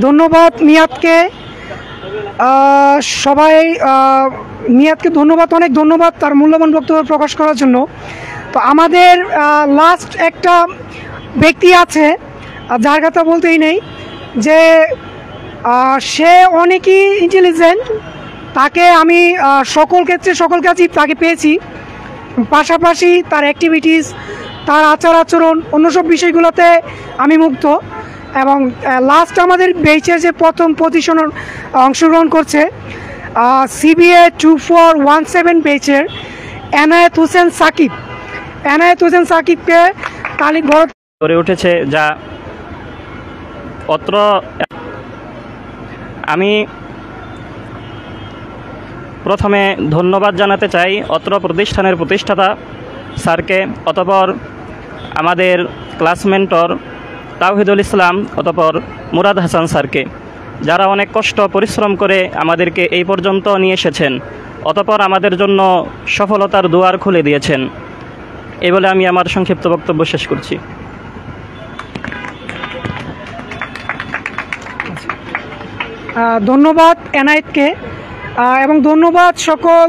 ধন্যবাদ মিয়াদকে। সবাই মিয়াদকে ধন্যবাদ, অনেক ধন্যবাদ তার মূল্যবান বক্তব্য প্রকাশ করার জন্য। তো আমাদের লাস্ট একটা ব্যক্তি আছে যার কথা বলতেই নেই, যে সে অনেকই ইন্টেলিজেন্ট, তাকে আমি সকল ক্ষেত্রে সকল কাজই তাকে পেয়েছি। পাশাপাশি তার অ্যাক্টিভিটিস, তার আচার আচরণ, অন্য সব বিষয়গুলোতে আমি মুগ্ধ। এবং লাস্ট আমাদের বেচে যে প্রথম পজিশন অংশগ্রহণ করছে CBA 2417 বেচের এনায়েত হোসেন সাকিব। এনায়েত হোসেন সাকিবকে তালিম গড়ে উঠেছে, যা অত্র আমি প্রথমে ধন্যবাদ জানাতে চাই অত্র প্রতিষ্ঠানের প্রতিষ্ঠাতা স্যারকে, অতঃপর আমাদের ক্লাস মেন্টর তাওহিদুল ইসলাম, অতঃপর মুরাদ হাসান স্যারকে, যারা অনেক কষ্ট পরিশ্রম করে আমাদেরকে এই পর্যন্ত নিয়ে এসেছেন, অতঃপর আমাদের জন্য সফলতার দুয়ার খুলে দিয়েছেন। এই বলে আমি আমার সংক্ষিপ্ত বক্তব্য শেষ করছি। ধন্যবাদ এনায়েতকে এবং ধন্যবাদ সকল